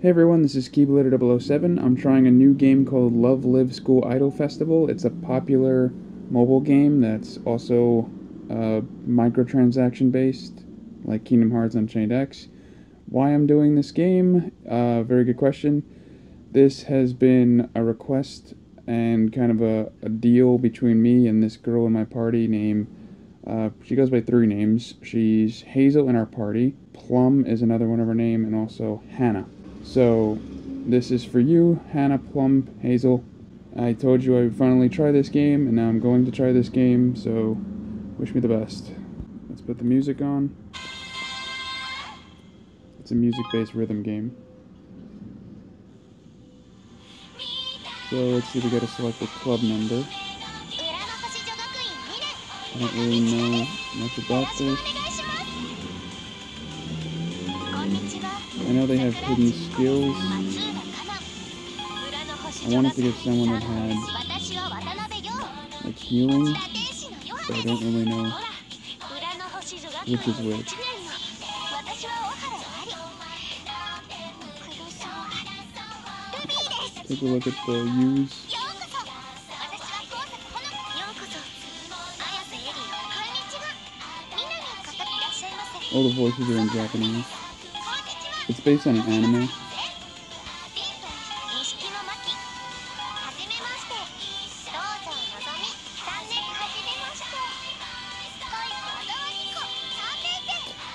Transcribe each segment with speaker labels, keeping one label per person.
Speaker 1: Hey everyone, this is Keyblade007. I'm trying a new game called Love Live School Idol Festival. It's a popular mobile game that's also microtransaction based, like Kingdom Hearts Unchained X. Why I'm doing this game? Very good question. This has been a request and kind of a deal between me and this girl in my party named, she goes by 3 names. She's Hazel in our party, Plum is another one of her name, and also Hannah. So, this is for you, Hannah, Plum, Hazel. I told you I would finally try this game, and now I'm going to try this game, so wish me the best. Let's put the music on. It's a music-based rhythm game. So, let's see, we gotta select a club member. I don't really know much about this. I know they have hidden skills. I wanted to get someone that had, like, healing, but I don't really know which is which. Take a look at the U's. All the voices are in Japanese. It's based on an anime.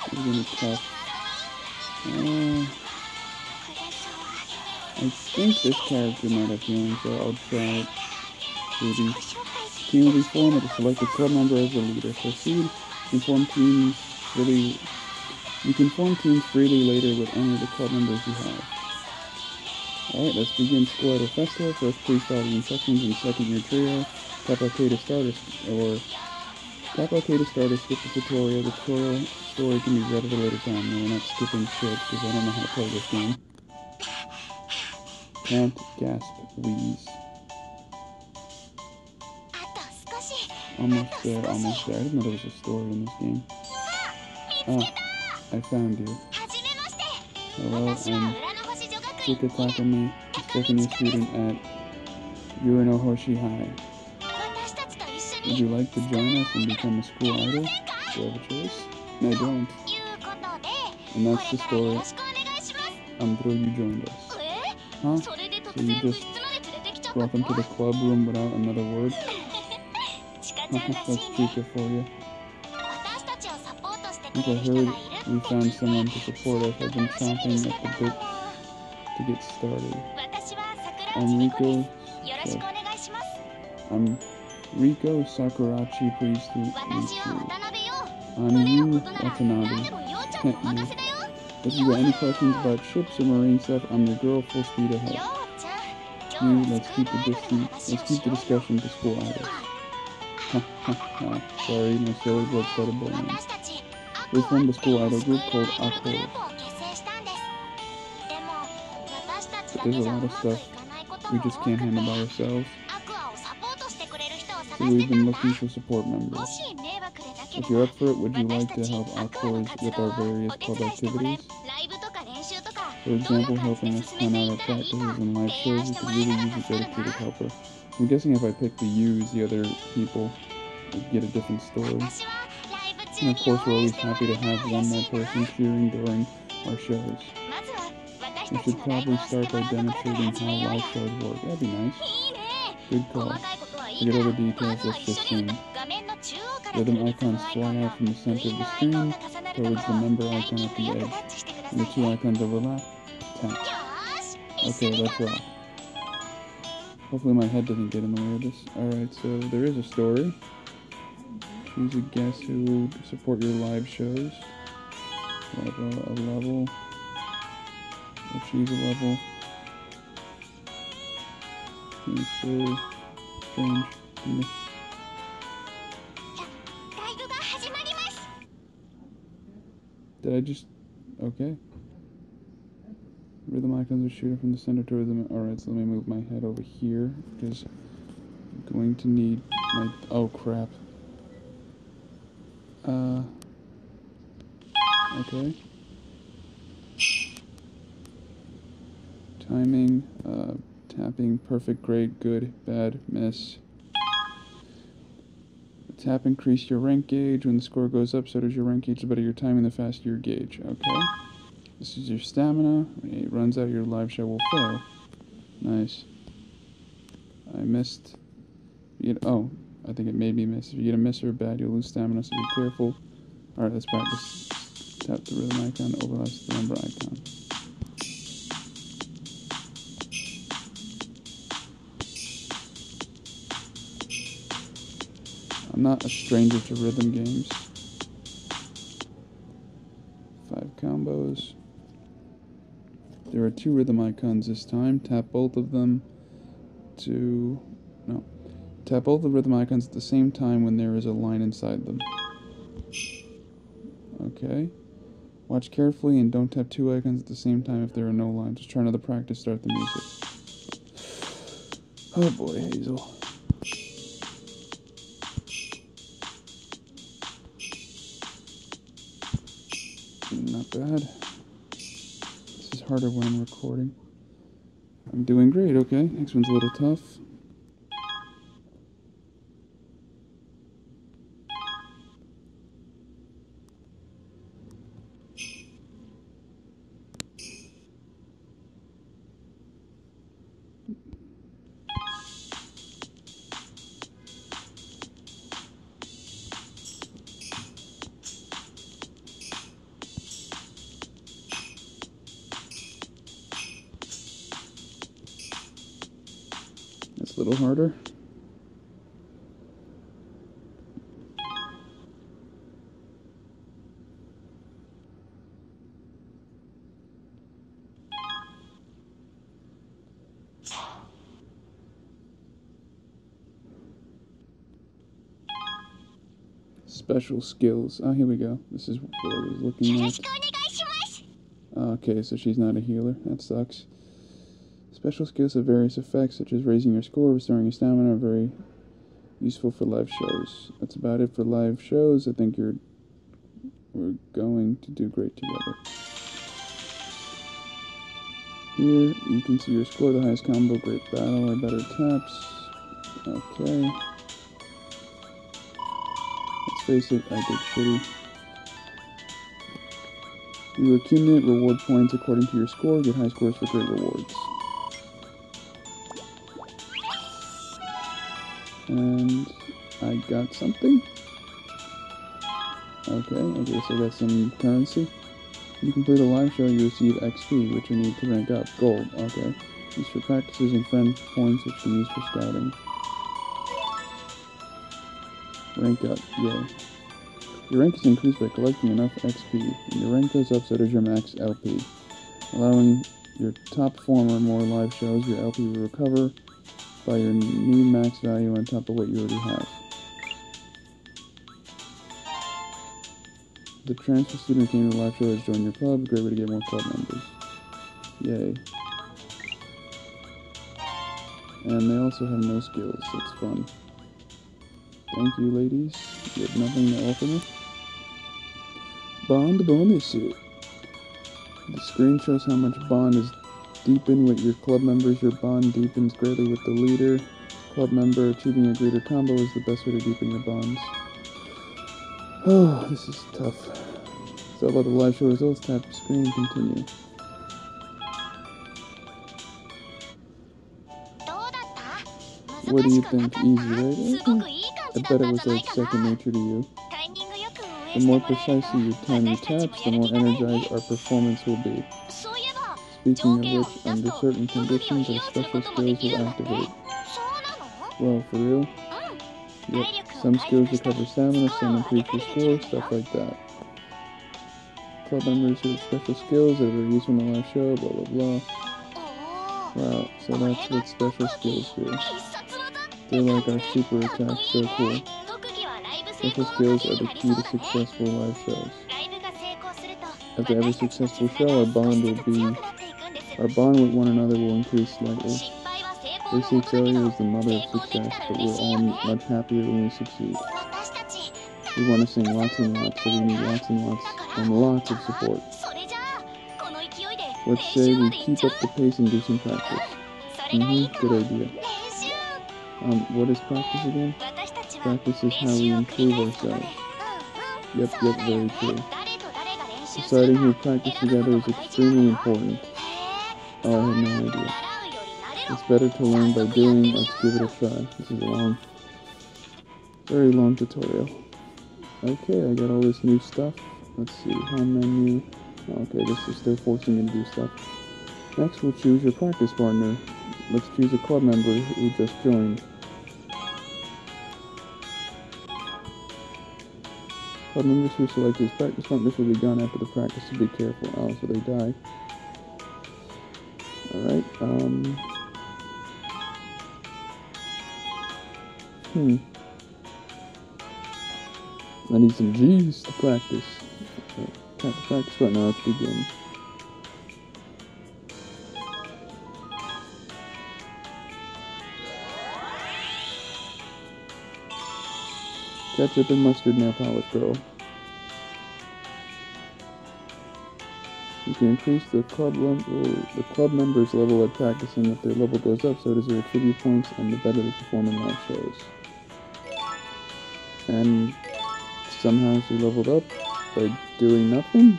Speaker 1: It's gonna be tough. I think this character might have healing, so I'll try it. Maybe. Team will be formed with a selected club member as the leader. Proceed. You can form teams freely later with any of the club members you have. Alright, let's begin School Idol Festival. First, please follow the instructions in second year trio. Tap OK to start or skip the tutorial. The tutorial story can be read at a later time. No, we're not skipping shit because I don't know how to play this game. Count, gasp, wheeze. Almost there, almost there. I didn't know there was a story in this game. Ah, I found you. Hello, I'm Chika Takami, a second year student at Uranohoshi High. Would you like to join us and become a school idol? Do you have a choice? No, I don't. And that's the story. I'm thrilled you joined us. Huh? So you just brought them to the club room without another word? That's Chika for you. I think I heard we found someone to support us. I've been chomping at the bit to get started. I'm Riko Sakurachi, pleased to meet you. I'm Yu Watanabe. If you got any questions about ships or marine stuff, I'm your girl, full speed ahead. Let's keep the discussion to school idols. Sorry, my silly blood started boiling. We formed a school idol group called Accord. But there's a lot of stuff we just can't handle by ourselves. So we've been looking for support members. If you're up for it, would you like to help Accord with our various club activities? For example, helping us plan out our practices and live shows. We could really use a dedicated helper. I'm guessing if I pick the U's, the other people would get a different story. And of course, we're always happy to have one more person cheering during our shows. We should probably start by demonstrating how live shows work. That'd be nice. Good call. Forget all the details, let's just sing. Rhythm icons fly out from the center of the screen towards the member icon at the edge. When the 2 icons overlap, tap. Okay, let's rock. Hopefully my head doesn't get in the way of this. Alright, so there is a story. Choose a guest who will support your live shows. We'll have a level. We'll choose a level. Seems so strange to me. Did I just... Okay. Rhythm icons are shooting from the center to rhythm. Alright, so let me move my head over here, because I'm going to need my... Oh, crap. Okay. Timing, tapping, perfect, great, good, bad, miss. Tap increase your rank gauge. When the score goes up, so does your rank gauge. The better your timing, the faster your gauge. Okay. This is your stamina. When it runs out, your live show will fail. Nice. I missed. Oh, I think it made me miss. If you get a miss or a bad, you'll lose stamina, so be careful. Alright, let's practice. Tap the rhythm icon, overlaps the number icon. I'm not a stranger to rhythm games. 5 combos. There are 2 rhythm icons this time. Tap both of them to... No. Tap both the rhythm icons at the same time when there is a line inside them. Okay. Watch carefully and don't tap 2 icons at the same time if there are no lines. Just try another practice, start the music. Oh boy, Hazel. Not bad. This is harder when I'm recording. I'm doing great, okay. Next one's a little tough. It's a little harder. Special skills. Oh, here we go. This is what I was looking at. Okay, so she's not a healer. That sucks. Special skills have various effects, such as raising your score, restoring your stamina, are very useful for live shows. That's about it for live shows. I think we're going to do great together. Here, you can see your score, the highest combo, great battle, or better taps. Okay. Let's face it, I did shitty. You accumulate reward points according to your score, get high scores for great rewards. And I got something. Okay, I guess I got some currency. When you complete a live show, you receive XP, which you need to rank up. Gold, okay. Used for practices and friend points, which you use for scouting. Rank up, yay. Your rank is increased by collecting enough XP. When your rank goes up, so does your max LP. Allowing your top performer more live shows, your LP will recover by your new max value on top of what you already have. The transfer student came to the live show has joined your club. Great way to get more club members. Yay. And they also have no skills. That's fun. Thank you, ladies. You have nothing to offer me. Bond bonus. The screen shows how much bond is deepened with your club members. Your bond deepens greatly with the leader. Club member achieving a greater combo is the best way to deepen your bonds. Oh, this is tough. So about the live show results, tap the screen and continue. What do you think? Easy, right? I bet it was like second nature to you. The more precisely you time your taps, the more energized our performance will be. Speaking of which, under certain conditions, our special skills will activate. Well, for real? Yep, some skills recover stamina, some increase your score, stuff like that. Club members who have special skills that are used in the live show, blah blah blah. Wow, so that's what special skills do. They're like our super attack, so cool. Special skills are the key to successful live shows. After every successful show, our bond with one another will increase slightly. They say failure is the mother of success, but we're all much happier when we succeed. We want to sing lots and lots, so we need lots and lots and lots of support. Let's say we keep up the pace and do some practice. Good idea. What is practice again? Practice is how we improve ourselves. Yep, very true. Deciding who practice together is extremely important. Oh, I had no idea. It's better to learn by doing. Let's give it a try. This is a very long tutorial. Okay, I got all this new stuff. Let's see, home menu. Okay, this is still forcing me to do stuff. Next, we'll choose your practice partner. Let's choose a club member who just joined. Club members who select as practice partners will be gone after the practice, so be careful. Oh, so they die. Alright, I need some G's to practice. Okay, tap the practice button. Now let's begin. Ketchup and mustard nail polish, girl. You can increase the club members' level at practicing. If their level goes up, so does their tribute points, and the better they perform in live shows. And somehow she leveled up by doing nothing.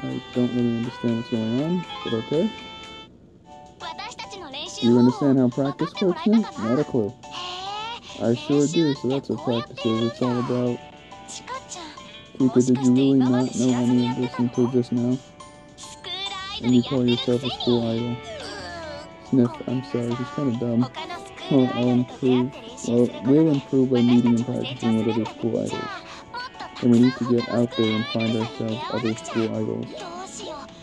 Speaker 1: I don't really understand what's going on, but okay. Do you understand how practice works now? Not a clue. I sure do, so that's what practice is. It's all about... Kika, did you really not know any of this until just now? And you call yourself a school idol? Sniff, I'm sorry, she's kind of dumb. We'll improve by meeting and practicing with other school idols. And we need to get out there and find ourselves other school idols.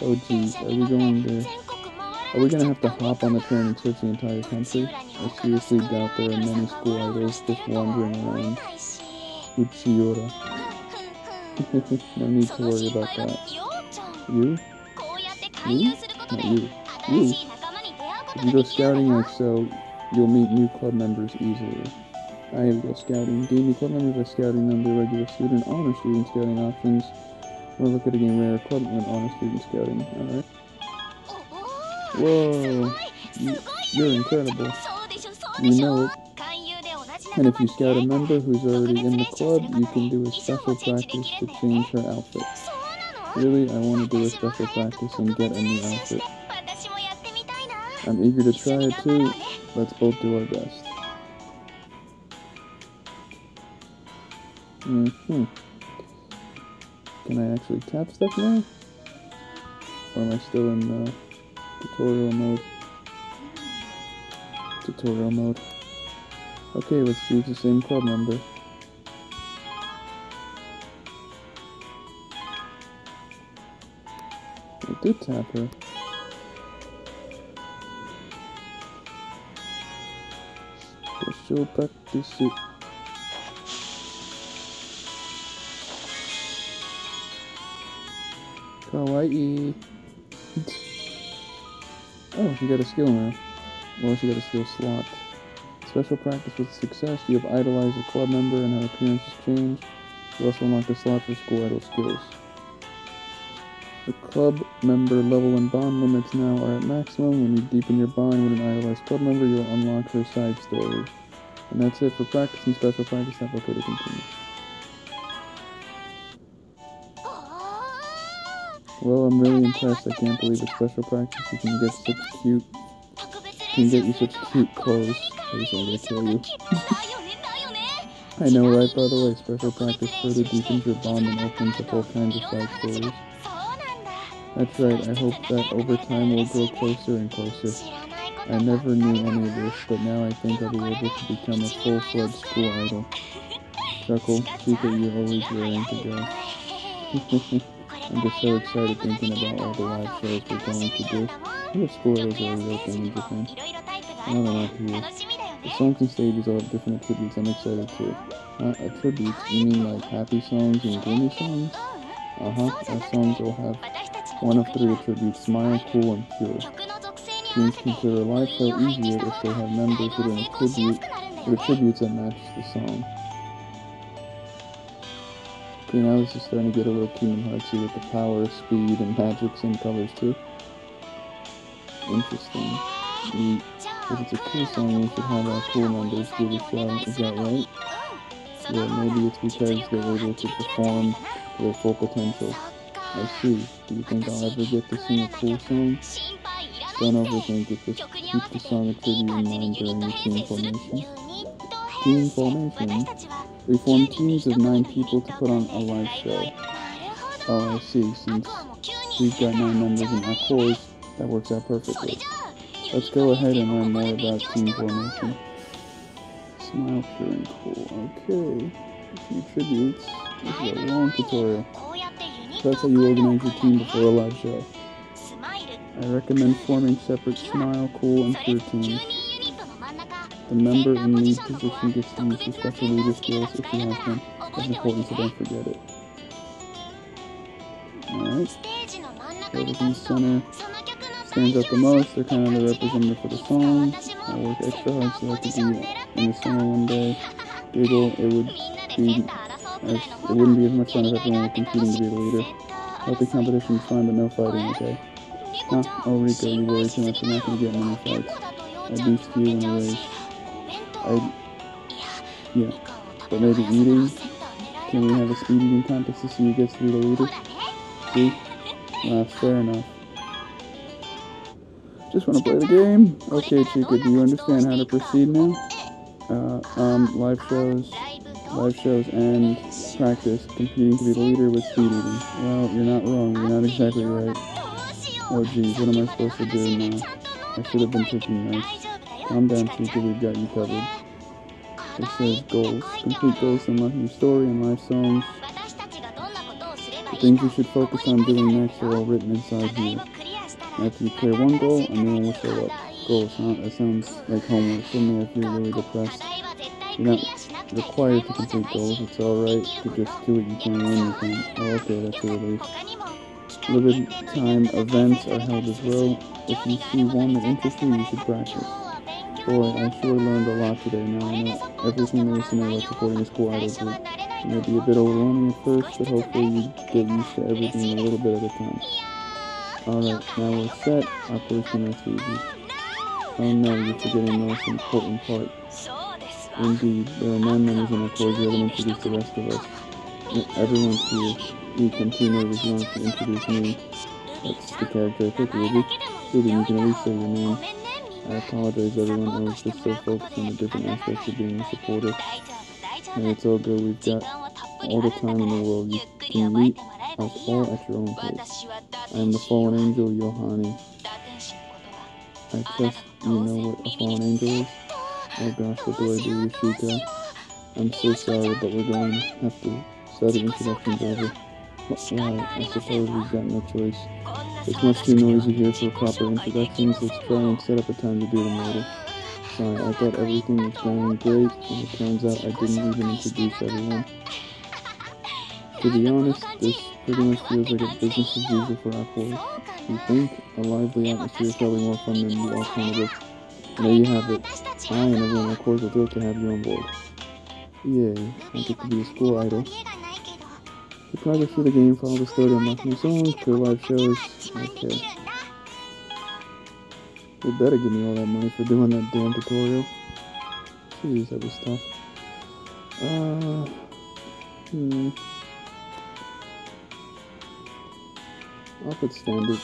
Speaker 1: Oh geez, are we gonna have to hop on the train and search the entire country? I seriously doubt there are many school idols just wandering around. Uchiura. No need to worry about that. You? Me? Not you. You? If you go scouting like so, you'll meet new club members easily. Here we go, scouting. Gain new club members by scouting them. The regular student, honor student scouting options. Or look at a game rare club and honor student scouting. Alright. Whoa! You're incredible. You know it. And if you scout a member who's already in the club, you can do a special practice to change her outfit. Really, I want to do a special practice and get a new outfit. I'm eager to try it too. Let's both do our best. Can I actually tap stuff now? Or am I still in tutorial mode? Tutorial mode. Okay, let's choose the same club member. I did tap her. Special practice it. Kawaii. Oh, she got a skill now. Well, she got a skill slot. Special practice with success. You have idolized a club member and her appearance has changed. You also unlock a slot for school idol skills. The club member level and bond limits now are at maximum. When you deepen your bond with an idolized club member, you'll unlock her side story. And that's it for practice and special practice. Tap OK to continue. Well, I'm really impressed. I can't believe it's special practice. You can get you such cute clothes. Hazel, I'm gonna kill you. I know, right? By the way, special practice further deepens your bond and opens up all kinds of side stories. That's right. I hope that over time we'll grow closer and closer. I never knew any of this, but now I think I'll be able to become a full-fledged school idol. Chuckle, Chica, you're always raring to go. I'm just so excited thinking about all the live shows we're going to do. I guess school idols are a real thing in Japan. No, they're not here. The songs and stages all have different attributes. I'm excited too. Attributes? You mean like happy songs and gloomy songs? Our songs will have one of three attributes: smile, cool, and pure. Teams consider a live show easier if they have members with attributes that match the song. Okay, now this is starting to get a little Kingdom Heartsy with the power, speed, and magics and colors too. interesting. Neat. If it's a cool song, we should have our cool members do the show. Is that right? Yeah, maybe it's because they're able to perform to their full potential. I see. Do you think I'll ever get to sing a cool song? Don't overthink it. Just keep the song of tribute in mind during the team formation. Team formation? We form teams of 9 people to put on a live show. Oh, I see. Since we've got 9 members in our chorus, that works out perfectly. Let's go ahead and learn more about team formation. Smile, pure and cool. Okay. A few tributes. This is a long tutorial. That's how you organize your team before a live show. I recommend forming separate Smile, Cool, and Pure teams. The member in lead position gets to use her special leader skills if she has them. That's important, so don't forget it. Alright. Whoever's in the center stands out the most. They're kind of the representative for the song. I work extra hard so I could be in the center one day. Giggle, it wouldn't be as much fun if everyone were competing to be the leader. Healthy competition is fine, but no fighting, okay? Huh? Oh, Rico, you worry too much. You're not going to get many fights. I beast you in a race. Yeah. But maybe eating? Can we have a speed eating contest to see who gets to be the leader? See? Fair enough. Just want to play the game. Okay, Chica, do you understand how to proceed now? Live shows and practice competing to be the leader with speed eating. Well, you're not wrong. You're not exactly right. Oh geez, what am I supposed to do now? I should have been taking notes. Calm down, Chica, we've got you covered. It says goals. Complete goals to unlock your story and live songs. The things you should focus on doing next are all written inside here. After you clear one goal, a new one will show up. Goals, huh? That sounds like homework. Suddenly I feel really depressed. You're not required to complete goals. It's alright to just do what you can when you can. Oh, okay, that's a relief. Limited time events are held as well. If you see one that interests you, you should practice. Boy, I sure learned a lot today. Now I know everything there is to know about supporting a school idol group. It may be a bit overwhelming at first, but hopefully you get used to everything a little bit at a time. Alright, now we're set. Our first and that's easy. Oh no, you're forgetting the most important part. Indeed, there are 9 members in our chorus. You haven't introduced the rest of us. Everyone's here. Weak, I'm too nervous. You don't have to introduce me. That's the character I picked, Ruby. Ruby, you can at least say your name. I apologize, everyone. I was just so focused on the different aspects of being a supporter. And it's all good. We've got all the time in the world. You can meet us all at your own pace. I am the fallen angel, Yohani. I trust you know what a fallen angel is? Oh gosh, what do I do, Yoshiko? I'm so sorry, but we're going to have to start the introductions over. Why? I suppose we've got no choice. It's much too noisy here for proper introductions. Let's try and set up a time to do them later. Sorry, I thought everything was going great, and it turns out I didn't even introduce everyone. To be honest, this pretty much feels like a business as usual for our chorus. You think? A lively atmosphere is probably more fun than the alternative. There you have it. I and everyone of course are thrilled to have you on board. Yay, I get to be a school idol. The project for the game, follow the story, unlock new songs, clear live shows. Okay. They better give me all that money for doing that damn tutorial. Jeez, that was tough. I'll put standard.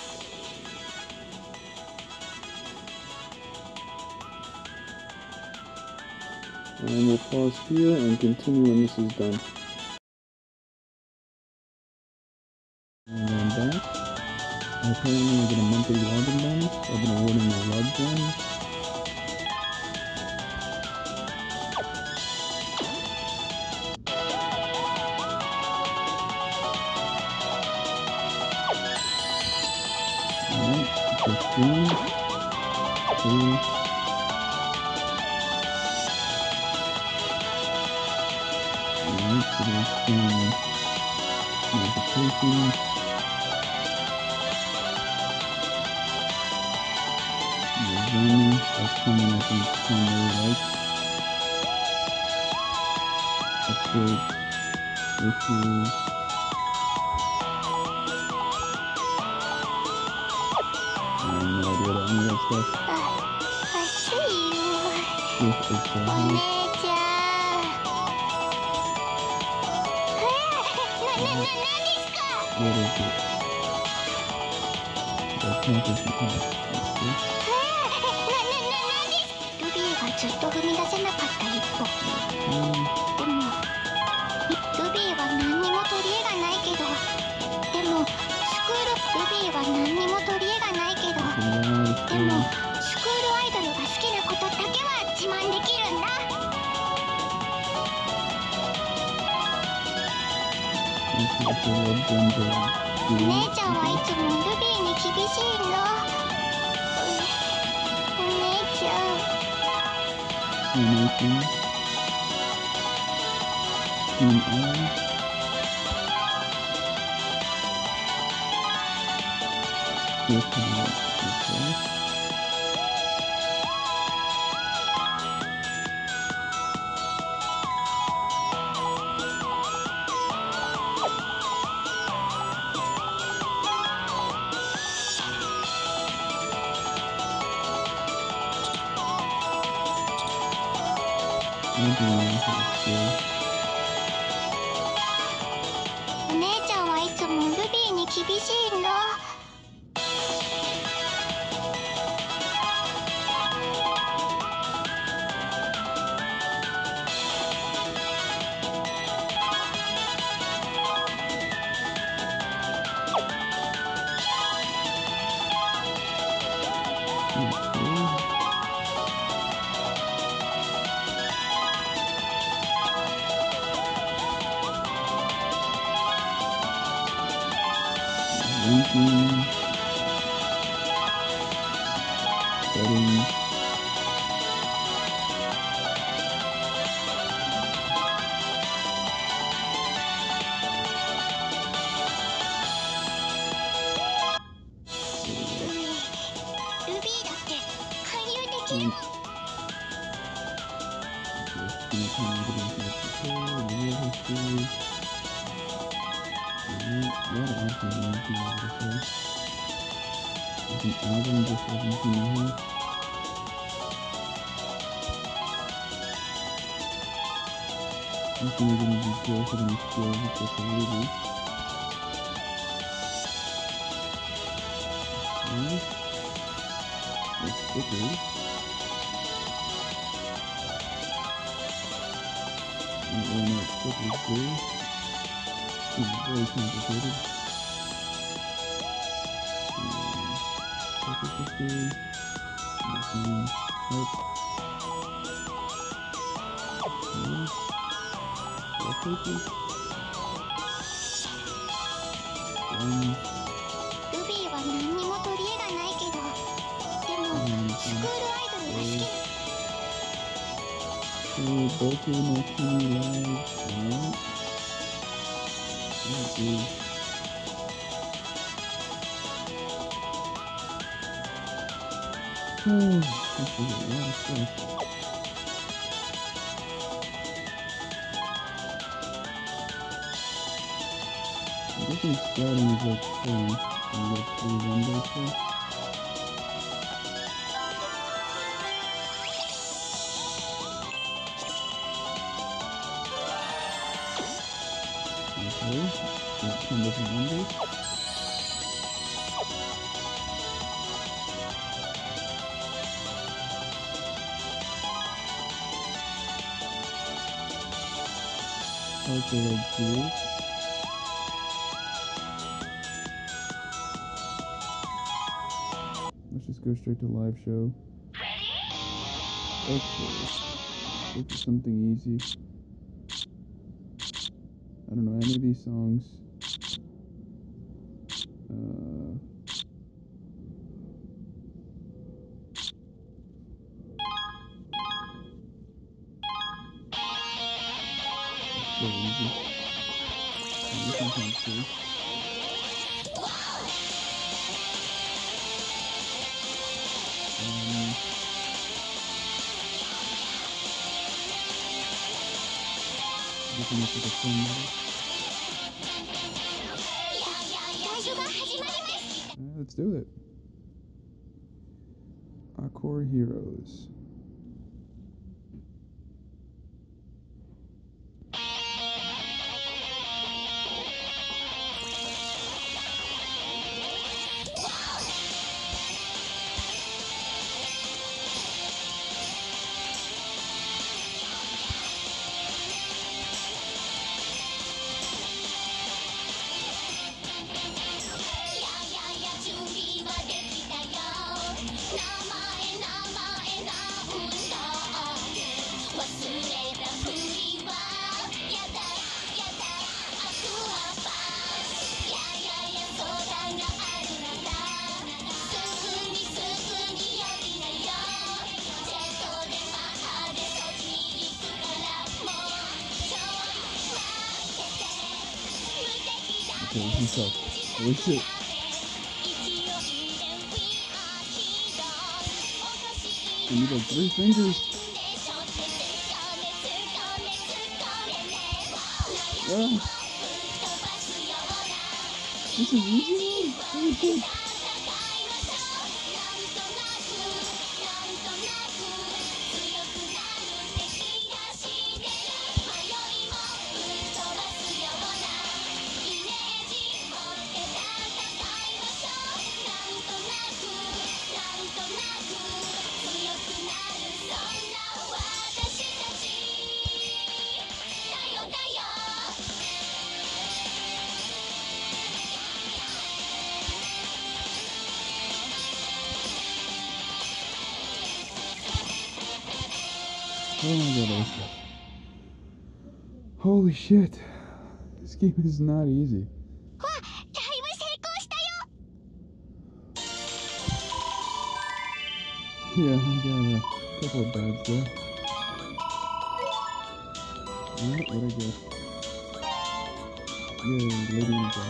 Speaker 1: And we'll pause here and continue when this is done. And I'm back. Apparently I get a monthly login bonus. I've been awarding my log gems. Alright, just 1, 2, alright, so that's modifications. Zoning, that's coming up in primary lights. Upgrade issues. I have no idea what that means. stuff. With a
Speaker 2: What
Speaker 1: is it? The campus you have.
Speaker 2: ルビーがずっと踏み出せなかった一歩。でもルビーは何にも取り柄がないけど、でもスクールルビーは何にも取り柄がないけど、でもスクールアイドルが好きなことだけは自慢できるんだ。姉ちゃんはいつもルビーに厳しいんだ。お姉ちゃん。お姉ちゃんはいつもルビーに厳しいんだ。ルビーだって勧誘できるもん。ルビーは何にも取り柄がないけど、でもスクールアイドルが好きな。
Speaker 1: Let's just go straight to live show. Okay, this is something easy. I don't know any of these songs. So easy. This one sounds cool. This one looks like a fun level. Let's do it. Aqua Heroes. Okay, he's up. Holy shit. I need like 3 fingers. Ah. This is easy. Holy shit. Oh my god, holy shit. This game is not easy. Yeah, I got a couple of bads there. Alright, what'd I get? Yay, Lady Ninja.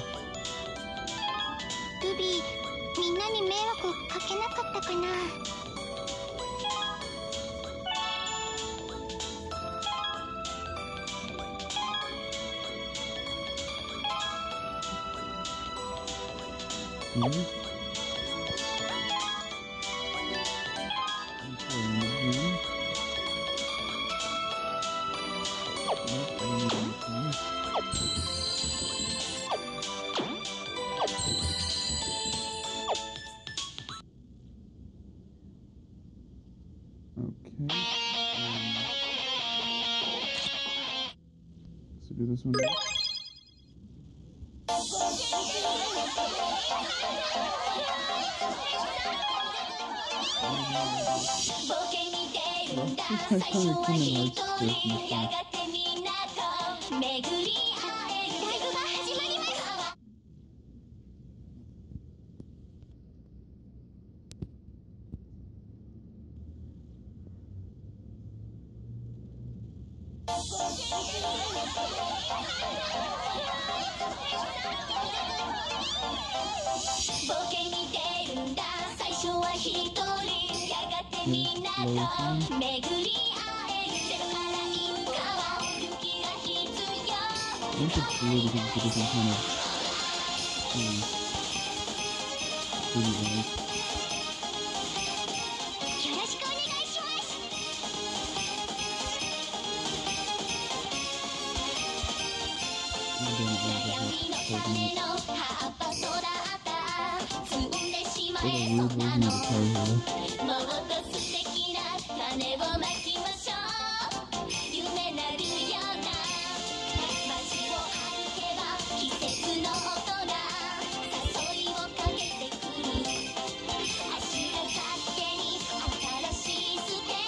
Speaker 2: Ruby, みんなに迷惑かけなかったかな。
Speaker 1: Okay. So do this one. I think it's cool because it's a different kind of pretty eyes. What a weird version of the Power Hero.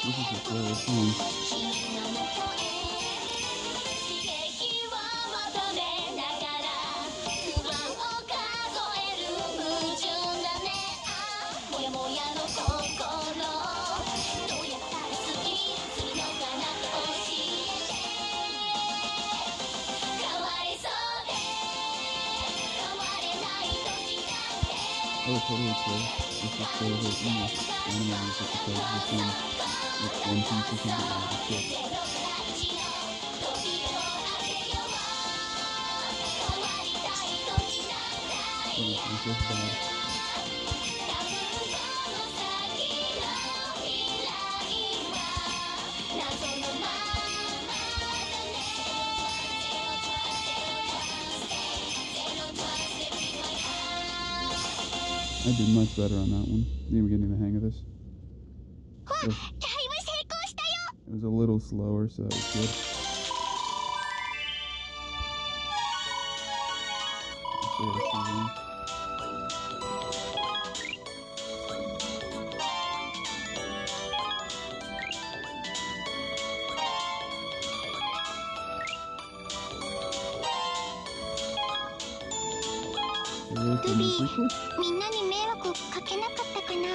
Speaker 1: This is a slower song. I would totally play if it's so that, you know, anime music because this one, it's 1 2 seconds and all the shit. Oh, it's just bad. I did much better on that one. I think we're getting the hang of this. It was a little slower, so it was good.
Speaker 2: みんなに迷惑かけなかったかな。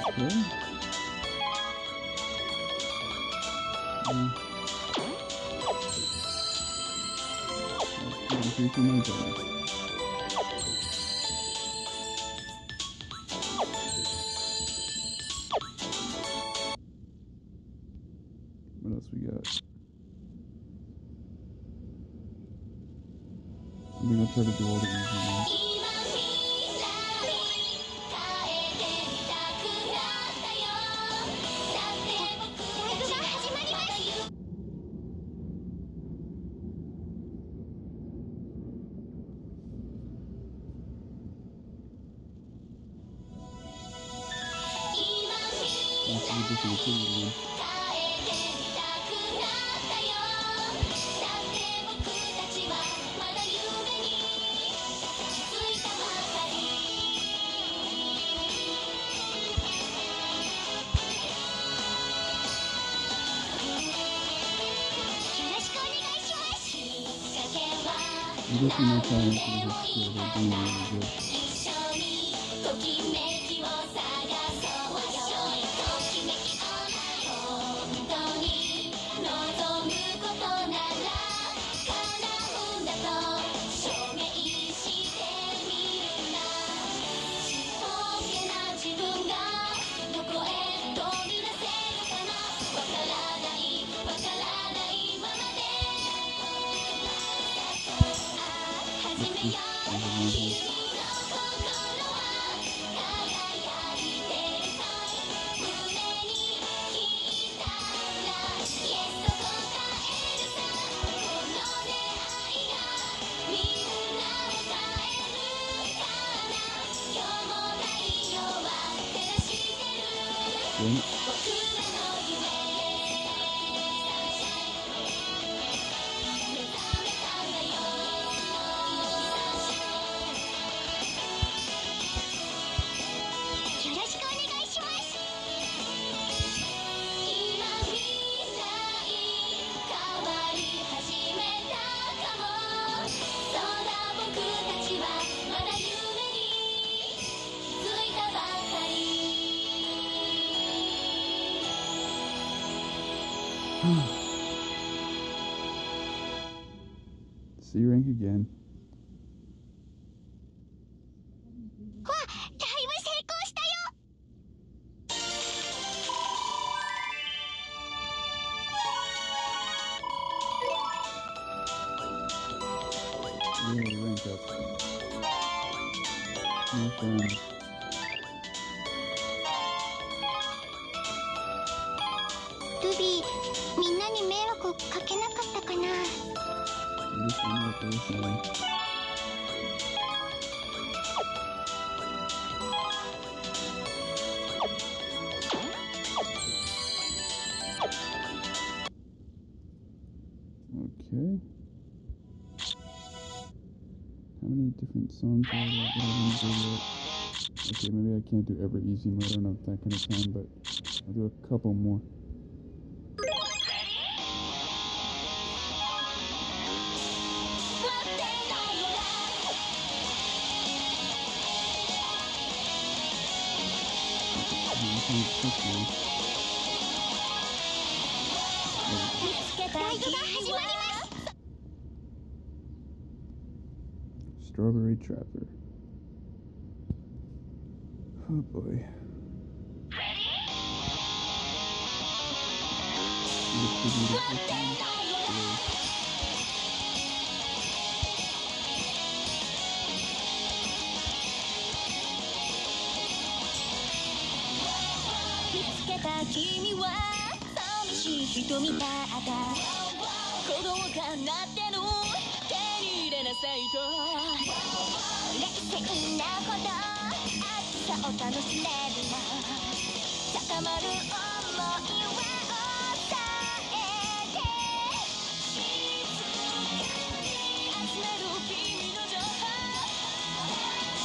Speaker 1: Okay. What else we got? I think I'll try to do all the easy ones. I'm guessing my talent for this skill, they're doing really good. C rank again. Yeah, rank up. No friends.
Speaker 2: Ruby, みんなに迷惑かけなかったかな。
Speaker 1: Okay. How many different songs are there? Okay, maybe I can't do every easy mode. I don't have that kind of time, but I'll do a couple more. Strawberry Trapper. Oh boy.
Speaker 2: 子供がなってる手に入れなさいと冷静なほど暑さを楽しめるな高まる想いは抑えて静かに集める君の情報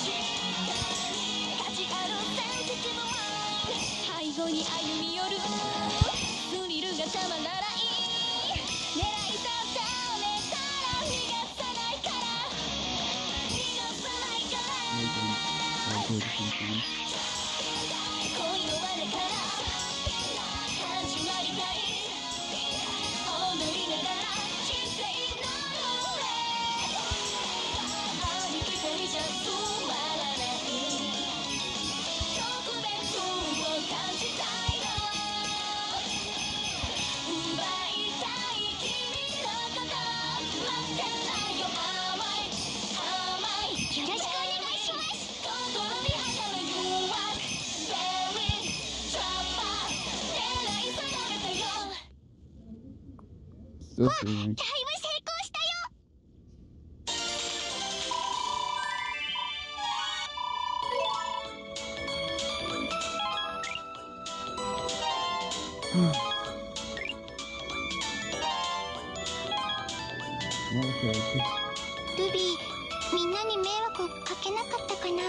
Speaker 2: 下に立ちあるセンシティブマイン背後に歩み寄るスリルがたまらない狙い定めたら逃がさないから逃がさないから恋の罠から始まりたい踊りながら人生の上ありきたりじゃつまらない特別を感じたいの奪いたい君のこと待ってないよ甘い甘いよろしくお願いします心に測る誘惑 Buried Trapper 狙い定めたよわっだいぶ成功したよルビー、みんなに迷惑かけなかったかな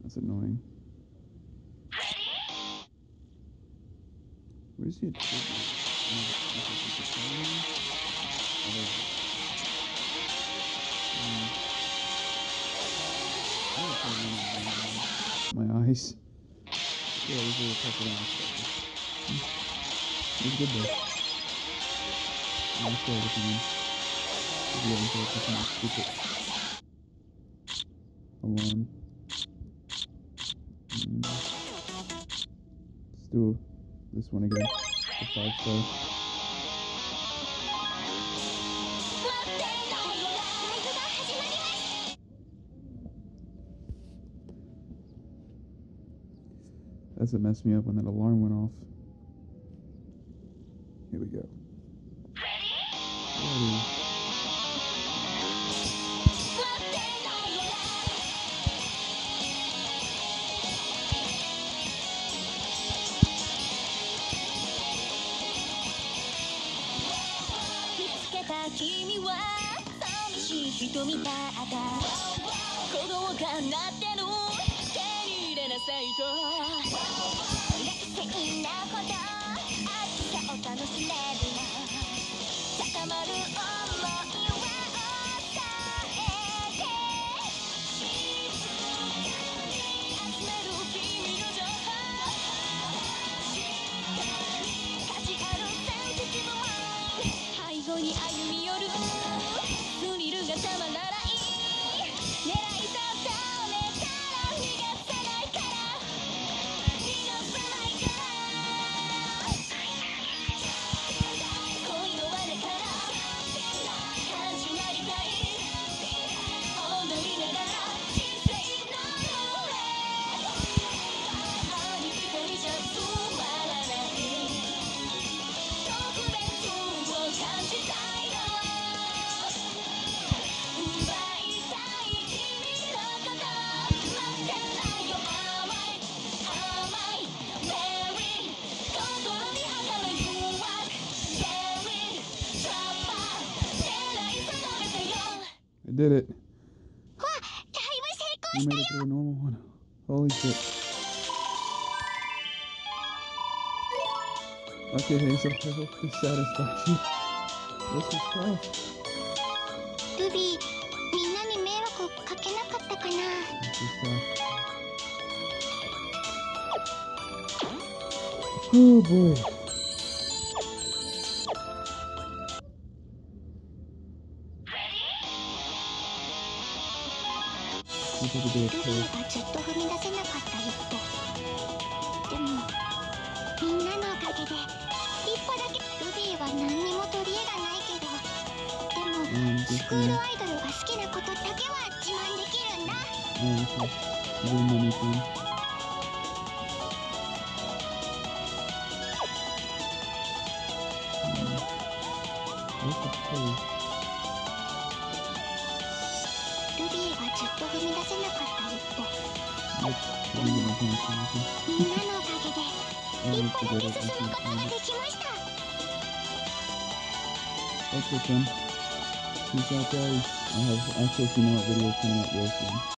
Speaker 1: That's annoying. Where's he? My eyes. Yeah, these are a couple of It's good though. I'm still looking in. Yeah, I'm still looking in. Stupid. Alarm. Let's do this one again. The 5-star. That's what messed me up when that alarm went off. Here we go. Ready.
Speaker 2: 「君は寂しい人みたいだ」「鼓動が鳴ってる手に入れなさいと」「冷静なほど暑さを楽しめるな」「高まる想いは抑えて」「静かに集める君の情報」「下に立ちあるセンシティブマイン」背後に歩み寄るスリルがたまらない狙い定めたら逃がさないから逃がさないから恋の罠から始まりたい踊りながら人生の上ありきたりじゃつまらない特別を感じたいの奪いたい君のこと待ってないよ甘い甘い Buried 心に測る誘惑 Buried Trapper 狙い定めたよ
Speaker 1: I did it.
Speaker 2: わっだいぶ成功
Speaker 1: You
Speaker 2: した
Speaker 1: made
Speaker 2: よ
Speaker 1: it through a normal one. Holy shit. Okay, Hazel, I hope this satisfies you. This was tough.
Speaker 2: ルビーみんなに迷惑かけなかったかな
Speaker 1: This was tough. Oh boy. You think you
Speaker 2: ル
Speaker 1: did
Speaker 2: ビ
Speaker 1: okay?
Speaker 2: ーがずっと踏み出せなかった一歩でもみんなのおかげで一歩だけルビーは何にも取り柄がないけどでもスクールアイドルが好きなことだけは自慢できるんだ。
Speaker 1: Little money thing. What's the place?
Speaker 2: ルビーがずっと踏み出せなかった一歩。でも、みんなのおかげで一歩だけ進むことができました。
Speaker 1: Okay, Plum. Peace out, guys. I have actual few more videos coming out real soon.